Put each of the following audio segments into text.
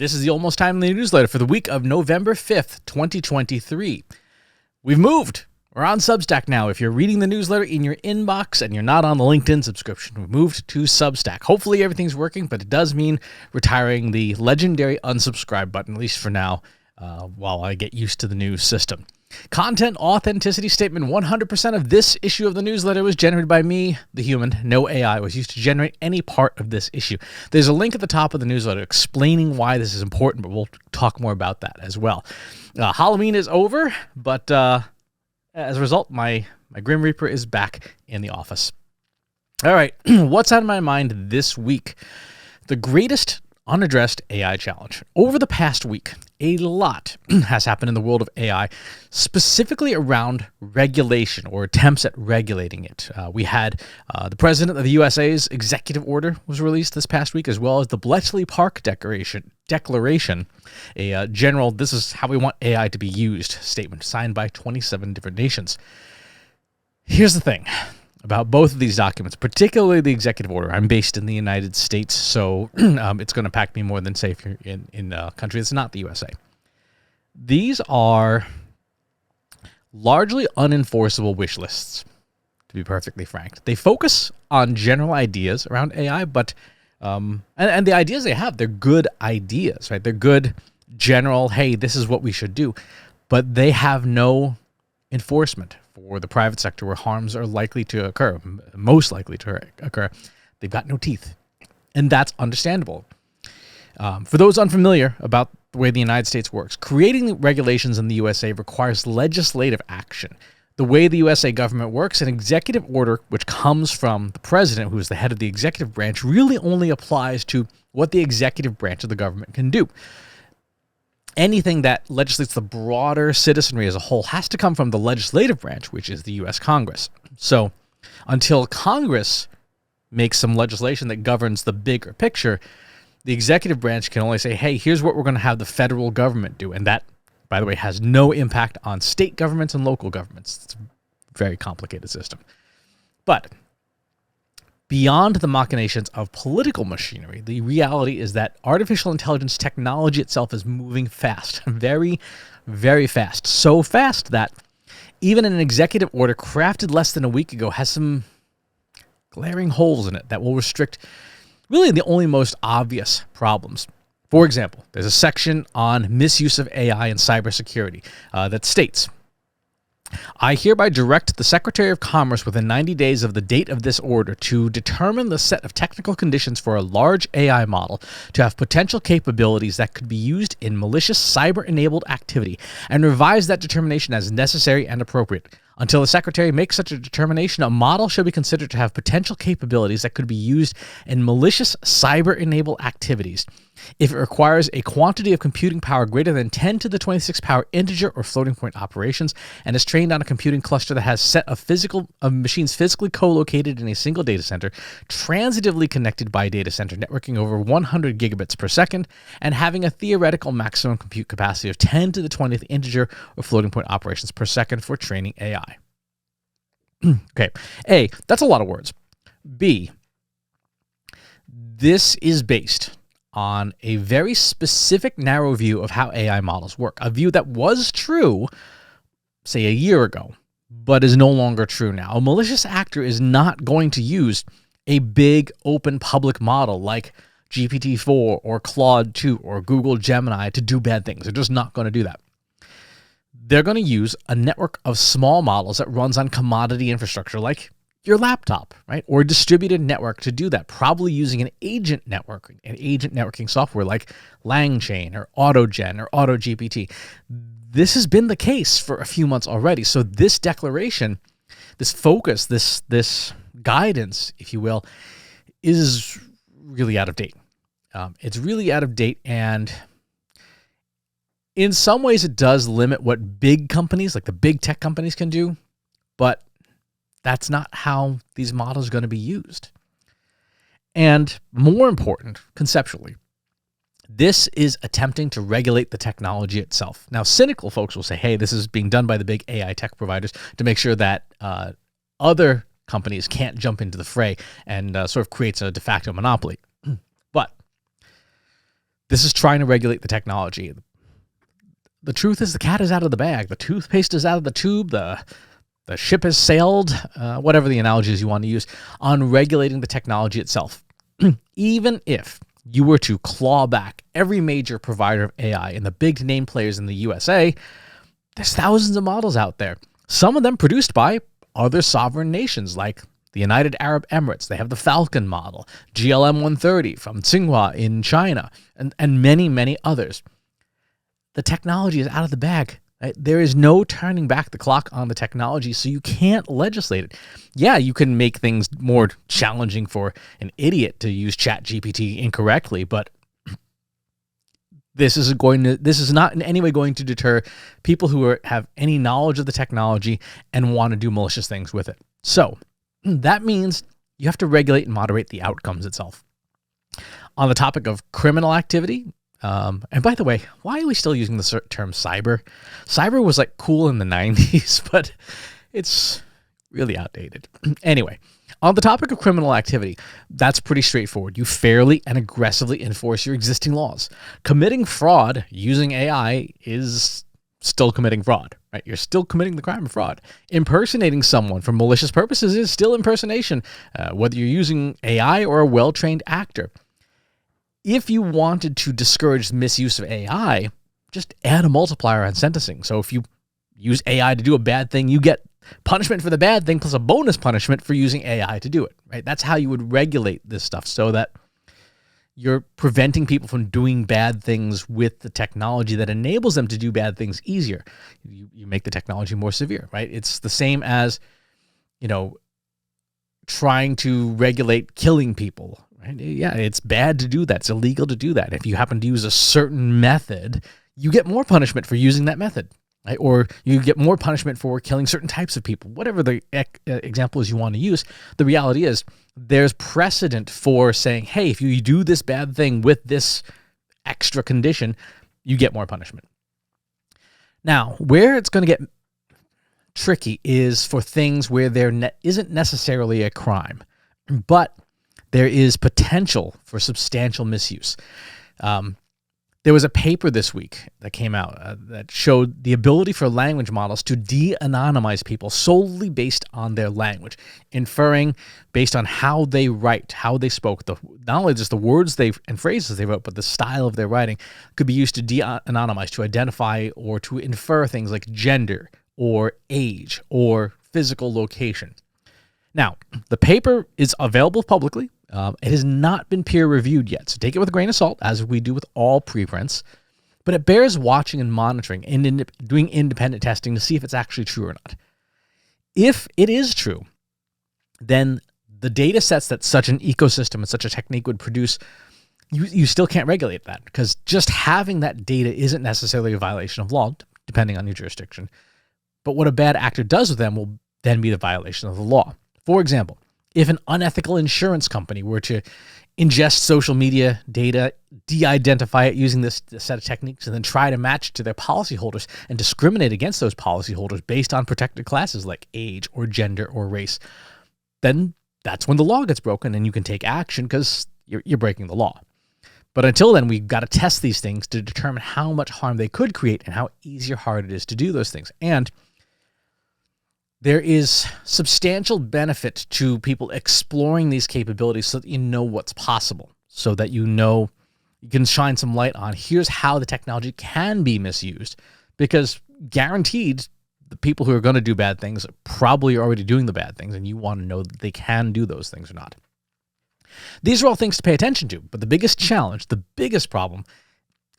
This is the Almost Timely newsletter for the week of November 5th, 2023. We've moved. We're on Substack now. If you're reading the newsletter in your inbox and you're not on the LinkedIn subscription, we've moved to Substack. Hopefully everything's working, but it does mean retiring the legendary unsubscribe button, at least for now, while I get used to the new system. Content authenticity statement: 100% of this issue of the newsletter was generated by me, the human. No AI was used to generate any part of this issue. There's a link at the top of the newsletter explaining why this is important, but we'll talk more about that as well. Halloween is over, but as a result, my Grim Reaper is back in the office. All right, what's on my mind this week? The greatest unaddressed AI challenge. Over the past week, a lot has happened in the world of AI, specifically around regulation or attempts at regulating it. We had the president of the USA's executive order was released this past week, as well as the Bletchley Park Declaration, a general, this is how we want AI to be used statement signed by 27 different nations. Here's the thing about both of these documents, particularly the executive order. I'm based in the United States, so it's going to impact me more than, say, if you're in a country that's not the USA. These are largely unenforceable wish lists, to be perfectly frank. They focus on general ideas around AI, but and the ideas they have, they're good ideas, right? They're good general, hey, this is what we should do, but they have no enforcement for the private sector where harms are likely to occur, most likely to occur. They've got no teeth, and that's understandable. For those unfamiliar about the way the United States works, creating regulations in the USA requires legislative action. The way the USA government works, an executive order, which comes from the president, who is the head of the executive branch, really only applies to what the executive branch of the government can do. Anything that legislates the broader citizenry as a whole has to come from the legislative branch, which is the U.S. Congress. So until Congress makes some legislation that governs the bigger picture, the executive branch can only say, hey, here's what we're going to have the federal government do. And that, by the way, has no impact on state governments and local governments. It's a very complicated system. But beyond the machinations of political machinery, the reality is that artificial intelligence technology itself is moving fast, very, very fast. So fast that even an executive order crafted less than a week ago has some glaring holes in it that will restrict really the only most obvious problems. For example, there's a section on misuse of AI and cybersecurity that states, I hereby direct the Secretary of Commerce within 90 days of the date of this order to determine the set of technical conditions for a large AI model to have potential capabilities that could be used in malicious cyber-enabled activity and revise that determination as necessary and appropriate. Until the Secretary makes such a determination, a model shall be considered to have potential capabilities that could be used in malicious cyber-enabled activities. If it requires a quantity of computing power greater than 10 to the 26th power integer or floating point operations and is trained on a computing cluster that has a set of machines physically co-located in a single data center, transitively connected by a data center networking over 100 gigabits per second, and having a theoretical maximum compute capacity of 10 to the 20th integer or floating point operations per second for training AI. Okay, A, that's a lot of words. B, this is based on a very specific, narrow view of how AI models work, a view that was true, say, a year ago, but is no longer true now. A malicious actor is not going to use a big, open, public model like GPT-4 or Claude 2 or Google Gemini to do bad things. They're just not going to do that. They're going to use a network of small models that runs on commodity infrastructure like your laptop, right? Or a distributed network to do that, probably using an agent networking software like LangChain or AutoGen or AutoGPT. This has been the case for a few months already. So this declaration, this focus, this guidance, if you will, is really out of date. It's really out of date, and in some ways it does limit what big companies, like the big tech companies, can do, but that's not how these models are going to be used. And more important, conceptually, this is attempting to regulate the technology itself. Now, cynical folks will say, hey, this is being done by the big AI tech providers to make sure that other companies can't jump into the fray and sort of creates a de facto monopoly. But This is trying to regulate the technology. The truth is the cat is out of the bag. The toothpaste is out of the tube. The ship has sailed, whatever the analogies you want to use, on regulating the technology itself. Even if you were to claw back every major provider of AI and the big name players in the USA, there's thousands of models out there. Some of them produced by other sovereign nations like the United Arab Emirates. They have the Falcon model, GLM 130 from Tsinghua in China, and many, many others. The technology is out of the bag. Right? There is no turning back the clock on the technology, so you can't legislate it. Yeah, you can make things more challenging for an idiot to use ChatGPT incorrectly, but this is not in any way going to deter people who have any knowledge of the technology and want to do malicious things with it. So that means you have to regulate and moderate the outcomes itself. On the topic of criminal activity, and by the way, why are we still using the term cyber? Cyber was like cool in the 90s, but it's really outdated. Anyway, on the topic of criminal activity, that's pretty straightforward. You fairly and aggressively enforce your existing laws. Committing fraud using AI is still committing fraud, right? You're still committing the crime of fraud. Impersonating someone for malicious purposes is still impersonation, whether you're using AI or a well-trained actor. If you wanted to discourage the misuse of AI, just add a multiplier on sentencing. So if you use AI to do a bad thing, you get punishment for the bad thing plus a bonus punishment for using AI to do it, right? That's how you would regulate this stuff, so that you're preventing people from doing bad things with the technology that enables them to do bad things easier. You make the technology more severe, right? It's the same as, trying to regulate killing people. Right? Yeah, it's bad to do that. It's illegal to do that. If you happen to use a certain method, you get more punishment for using that method, right? Or you get more punishment for killing certain types of people. Whatever the example is you want to use, the reality is there's precedent for saying, hey, if you do this bad thing with this extra condition, you get more punishment. Now, where it's going to get tricky is for things where there isn't necessarily a crime, but there is potential for substantial misuse. There was a paper this week that came out that showed the ability for language models to de-anonymize people solely based on their language, inferring based on how they write, how they spoke, not only just the words and phrases they wrote, but the style of their writing could be used to de-anonymize, to identify or to infer things like gender or age or physical location. Now, the paper is available publicly. It has not been peer-reviewed yet, so take it with a grain of salt, as we do with all preprints. But it bears watching and monitoring and doing independent testing to see if it's actually true or not. If it is true, then the data sets that such an ecosystem and such a technique would produce, you still can't regulate that, because just having that data isn't necessarily a violation of law, depending on your jurisdiction. But what a bad actor does with them will then be the violation of the law. For example, if an unethical insurance company were to ingest social media data, de-identify it using this set of techniques, and then try to match it to their policyholders and discriminate against those policyholders based on protected classes like age or gender or race, then that's when the law gets broken and you can take action because you're breaking the law. But until then, we've got to test these things to determine how much harm they could create and how easy or hard it is to do those things. And there is substantial benefit to people exploring these capabilities so that you know what's possible, so that you can shine some light on here's how the technology can be misused, because guaranteed the people who are going to do bad things are probably already doing the bad things, and you want to know that they can do those things or not. These are all things to pay attention to, but the biggest challenge, the biggest problem,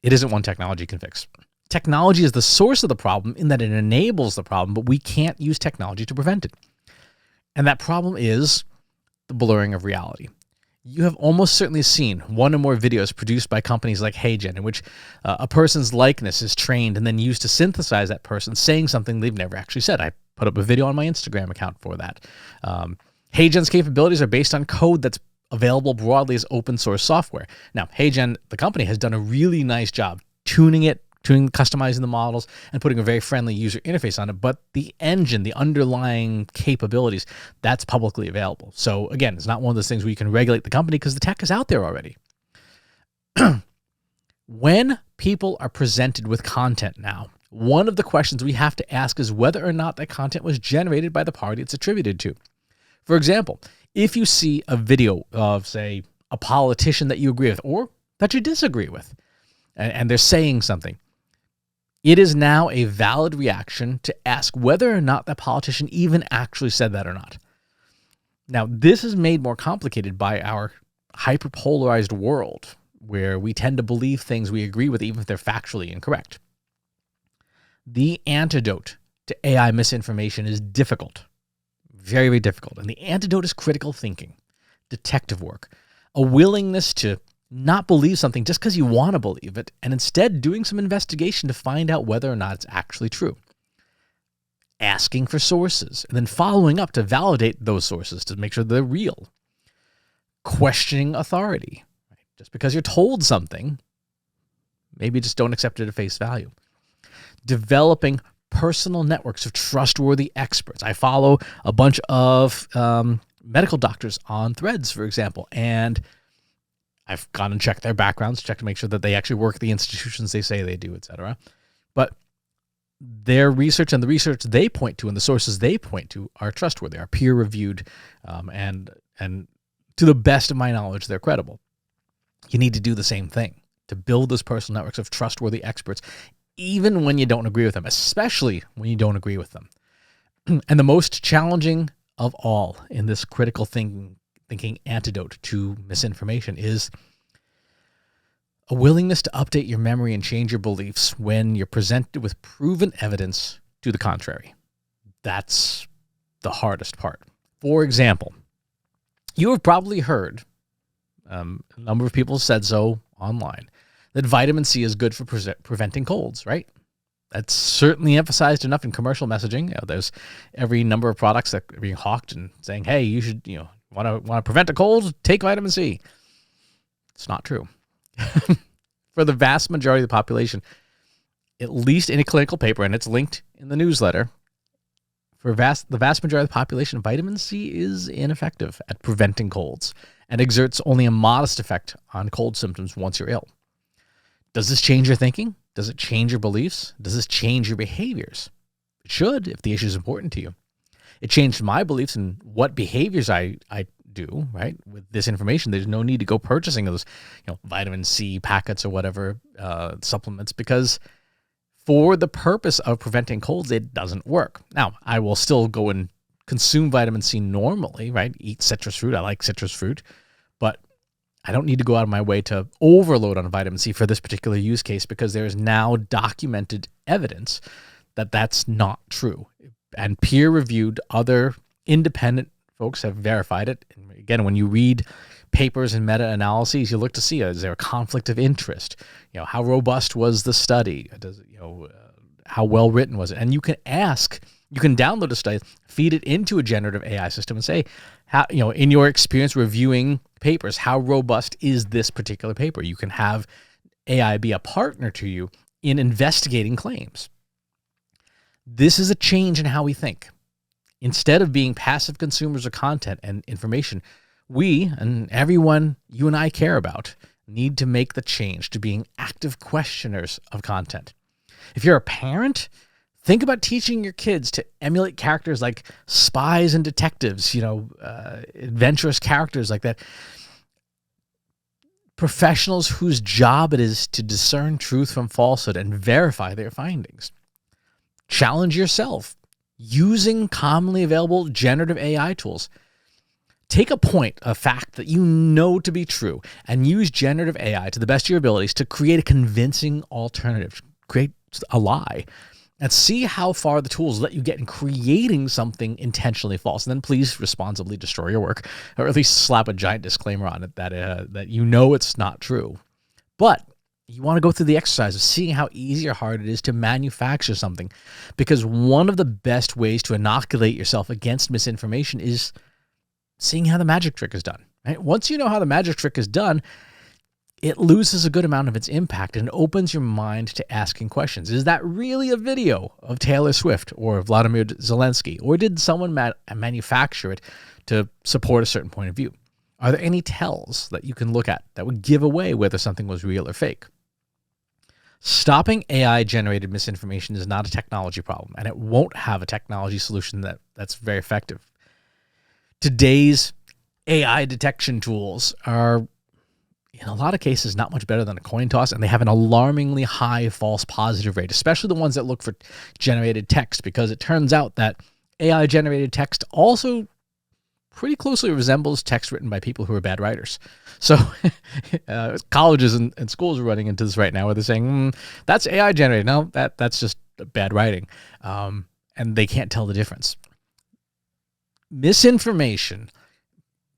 it isn't one technology can fix. Technology is the source of the problem in that it enables the problem, but we can't use technology to prevent it. And that problem is the blurring of reality. You have almost certainly seen one or more videos produced by companies like HeyGen in which a person's likeness is trained and then used to synthesize that person saying something they've never actually said. I put up a video on my Instagram account for that. HeyGen's capabilities are based on code that's available broadly as open source software. Now, HeyGen, the company, has done a really nice job customizing the models and putting a very friendly user interface on it. But the engine, the underlying capabilities, that's publicly available. So again, it's not one of those things where you can regulate the company because the tech is out there already. When people are presented with content now, one of the questions we have to ask is whether or not that content was generated by the party it's attributed to. For example, if you see a video of, say, a politician that you agree with or that you disagree with, and they're saying something, it is now a valid reaction to ask whether or not that politician even actually said that or not. Now, this is made more complicated by our hyperpolarized world, where we tend to believe things we agree with even if they're factually incorrect. The antidote to AI misinformation is difficult, very, very difficult. And the antidote is critical thinking, detective work, a willingness to not believe something just because you want to believe it, and instead doing some investigation to find out whether or not it's actually true. Asking for sources, and then following up to validate those sources to make sure they're real. Questioning authority. Just because you're told something, maybe just don't accept it at face value. Developing personal networks of trustworthy experts. I follow a bunch of medical doctors on Threads, for example, and I've gone and checked their backgrounds, checked to make sure that they actually work at the institutions they say they do, etc. But their research and the research they point to and the sources they point to are trustworthy, are peer-reviewed, and to the best of my knowledge, they're credible. You need to do the same thing to build those personal networks of trustworthy experts, even when you don't agree with them, especially when you don't agree with them. And the most challenging of all in this critical thinking antidote to misinformation is a willingness to update your memory and change your beliefs when you're presented with proven evidence to the contrary. That's the hardest part. For example, you have probably heard, a number of people said so online, that vitamin C is good for preventing colds, right? That's certainly emphasized enough in commercial messaging. There's every number of products that are being hawked and saying, hey, you should, want to prevent a cold, take vitamin C. It's not true. For the vast majority of the population, at least in a clinical paper, and it's linked in the newsletter, for the vast majority of the population, vitamin C is ineffective at preventing colds and exerts only a modest effect on cold symptoms once you're ill. Does this change your thinking? Does it change your beliefs? Does this change your behaviors? It should, if the issue is important to you. It changed my beliefs in what behaviors I do, right? With this information, there's no need to go purchasing those, vitamin C packets or whatever supplements, because for the purpose of preventing colds, it doesn't work. Now, I will still go and consume vitamin C normally, right? Eat citrus fruit. I like citrus fruit, but I don't need to go out of my way to overload on vitamin C for this particular use case, because there is now documented evidence that that's not true. And peer-reviewed other independent folks have verified it. And again, when you read papers and meta-analyses, you look to see, is there a conflict of interest? How robust was the study? How well written was it? And you can download a study, feed it into a generative AI system and say, how, in your experience reviewing papers, how robust is this particular paper? You can have AI be a partner to you in investigating claims. This is a change in how we think. Instead of being passive consumers of content and information, we, and everyone you and I care about, need to make the change to being active questioners of content. If you're a parent, think about teaching your kids to emulate characters like spies and detectives, adventurous characters like that. Professionals whose job it is to discern truth from falsehood and verify their findings. Challenge yourself using commonly available generative AI tools. Take a fact that you know to be true, and use generative AI to the best of your abilities to create a convincing alternative, create a lie, and see how far the tools let you get in creating something intentionally false. And then please responsibly destroy your work, or at least slap a giant disclaimer on it that it's not true. But you want to go through the exercise of seeing how easy or hard it is to manufacture something, because one of the best ways to inoculate yourself against misinformation is seeing how the magic trick is done. Right? Once you know how the magic trick is done, it loses a good amount of its impact and opens your mind to asking questions. Is that really a video of Taylor Swift or Vladimir Zelensky? Or did someone manufacture it to support a certain point of view? Are there any tells that you can look at that would give away whether something was real or fake? Stopping AI-generated misinformation is not a technology problem, and it won't have a technology solution that's very effective. Today's AI detection tools are, in a lot of cases, not much better than a coin toss, and they have an alarmingly high false positive rate, especially the ones that look for generated text, because it turns out that AI-generated text also pretty closely resembles text written by people who are bad writers. So colleges and schools are running into this right now where they're saying, that's AI generated. No, that's just bad writing. And they can't tell the difference. Misinformation,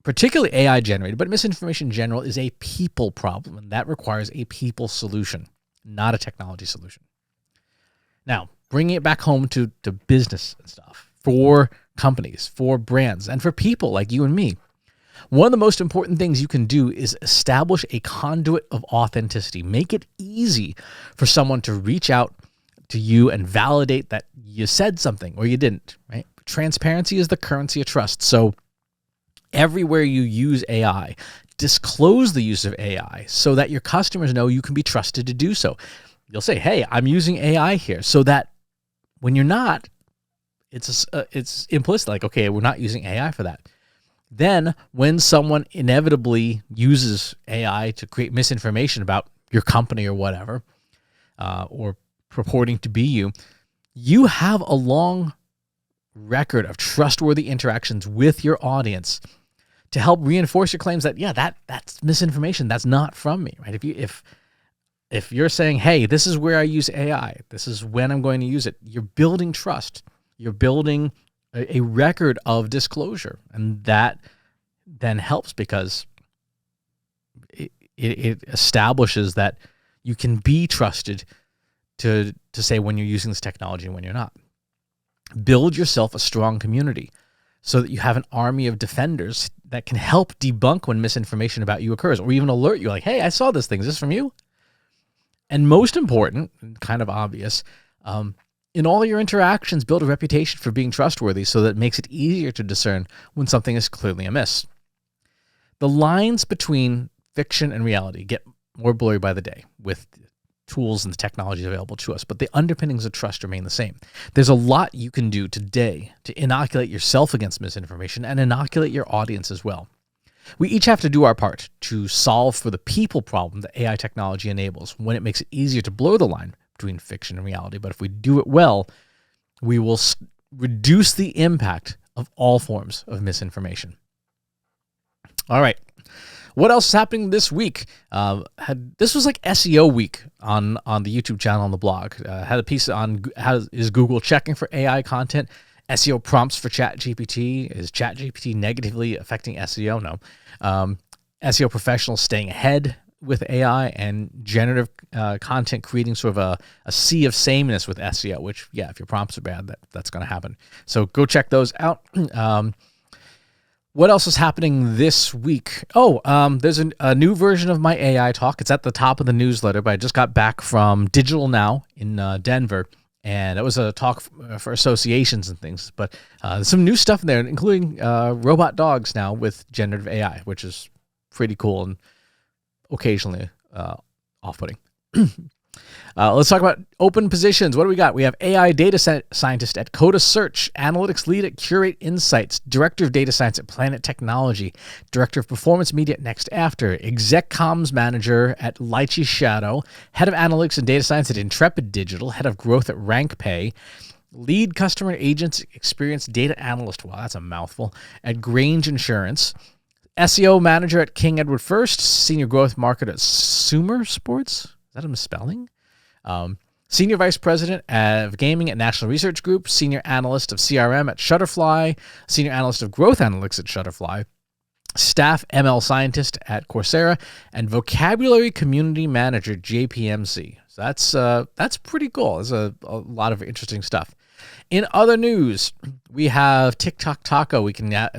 particularly AI generated, but misinformation in general, is a people problem, and that requires a people solution, not a technology solution. Now, bringing it back home to business and stuff, for companies, for brands, and for people like you and me, one of the most important things you can do is establish a conduit of authenticity. Make it easy for someone to reach out to you and validate that you said something or you didn't, right? Transparency is the currency of trust. So everywhere you use AI, disclose the use of AI so that your customers know you can be trusted to do so. You'll say, hey, I'm using AI here, so that when you're not, it's implicit, like, okay, we're not using AI for that. Then when someone inevitably uses AI to create misinformation about your company or whatever, or purporting to be you, you have a long record of trustworthy interactions with your audience to help reinforce your claims that, yeah, that's misinformation. That's not from me, right? If you're saying, hey, this is where I use AI, this is when I'm going to use it, you're building trust. You're building a record of disclosure, and that then helps because it establishes that you can be trusted to say when you're using this technology and when you're not. Build yourself a strong community so that you have an army of defenders that can help debunk when misinformation about you occurs, or even alert you like, hey, I saw this thing. Is this from you? And most important, and kind of obvious, in all your interactions, build a reputation for being trustworthy so that it makes it easier to discern when something is clearly amiss. The lines between fiction and reality get more blurry by the day with tools and the technologies available to us, but the underpinnings of trust remain the same. There's a lot you can do today to inoculate yourself against misinformation and inoculate your audience as well. We each have to do our part to solve for the people problem that AI technology enables when it makes it easier to blur the line between fiction and reality. But if we do it well, we will reduce the impact of all forms of misinformation. All right. What else is happening this week? This was like SEO week on the YouTube channel, on the blog. Had a piece on how is Google checking for AI content, SEO prompts for ChatGPT. Is ChatGPT negatively affecting SEO? No. SEO professionals staying ahead with AI, and generative content creating sort of a sea of sameness with SEO, which, yeah, if your prompts are bad, that's going to happen. So go check those out. What else is happening this week? There's a new version of my AI talk. It's at the top of the newsletter, but I just got back from Digital Now in Denver, and it was a talk for associations and things. But there's some new stuff in there, including robot dogs now with generative AI, which is pretty cool and occasionally off-putting. Let's talk about open positions. What do we got? We have AI data scientist at Coda Search, analytics lead at Curate Insights, director of data science at Planet Technology, director of performance media at Next After, exec comms manager at Lychee Shadow, head of analytics and data science at Intrepid Digital, head of growth at RankPay, lead customer agents experience data analyst, wow, that's a mouthful, at Grange Insurance, SEO manager at King Edward First, senior growth marketer at Sumer Sports. Is that a misspelling? Senior vice president of gaming at National Research Group, senior analyst of CRM at Shutterfly, senior analyst of growth analytics at Shutterfly, staff ML scientist at Coursera, and vocabulary community manager at JPMC. So that's pretty cool. There's a lot of interesting stuff. In other news, we have TikTok Taco.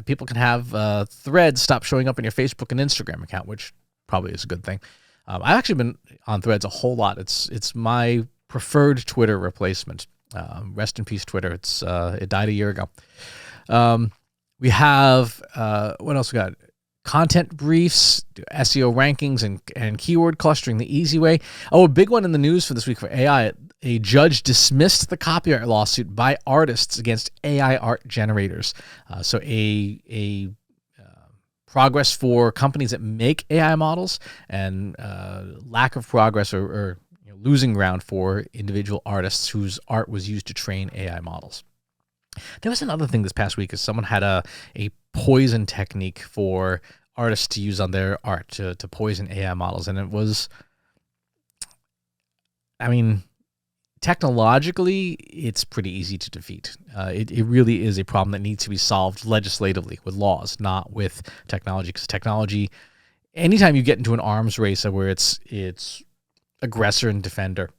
People can have threads stop showing up in your Facebook and Instagram account, which probably is a good thing. I've actually been on Threads a whole lot. It's my preferred Twitter replacement. Rest in peace, Twitter. It died a year ago. We have what else we got? content briefs, do SEO rankings, and keyword clustering the easy way. Oh, a big one in the news for this week for AI. A judge dismissed the copyright lawsuit by artists against AI art generators. So a progress for companies that make AI models, and lack of progress or losing ground for individual artists whose art was used to train AI models. There was another thing this past week is someone had a poison technique for artists to use on their art to poison AI models. And it was, I mean, technologically, it's pretty easy to defeat. It really is a problem that needs to be solved legislatively with laws, not with technology. Because technology, anytime you get into an arms race where it's aggressor and defender,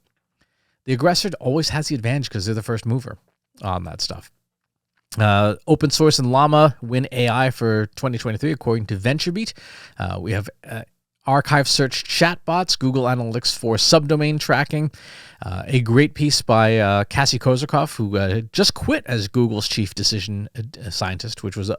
the aggressor always has the advantage because they're the first mover on that stuff. Open source and Llama win AI for 2023, according to VentureBeat. We have archive search chatbots, Google Analytics for subdomain tracking. A great piece by Cassie Kozakov, who just quit as Google's chief decision scientist, which was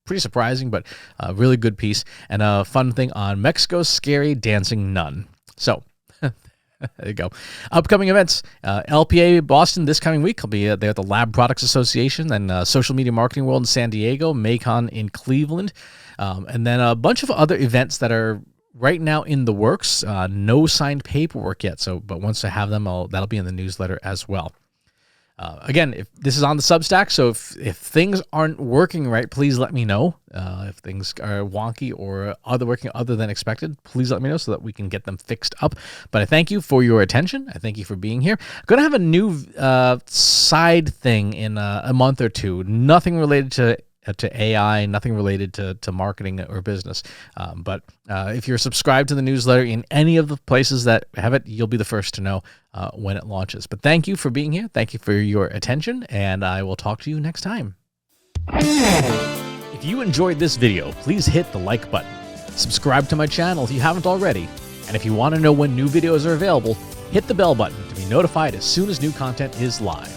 pretty surprising, but a really good piece. And a fun thing on Mexico's scary dancing nun. So there you go. Upcoming events. LPA Boston this coming week. I'll be there at the Lab Products Association, and Social Media Marketing World in San Diego, Maycon in Cleveland, and then a bunch of other events that are right now in the works. No signed paperwork yet, but once I have them, that'll be in the newsletter as well. Again, if this is on the Substack, so if things aren't working right, please let me know. If things are wonky or working other than expected, please let me know so that we can get them fixed up. But I thank you for your attention. I thank you for being here. I'm going to have a new side thing in a month or two. Nothing related to AI, nothing related to marketing or business. But if you're subscribed to the newsletter in any of the places that have it, you'll be the first to know when it launches. But thank you for being here. Thank you for your attention, and I will talk to you next time. If you enjoyed this video, please hit the like button. Subscribe to my channel if you haven't already. And if you want to know when new videos are available, hit the bell button to be notified as soon as new content is live.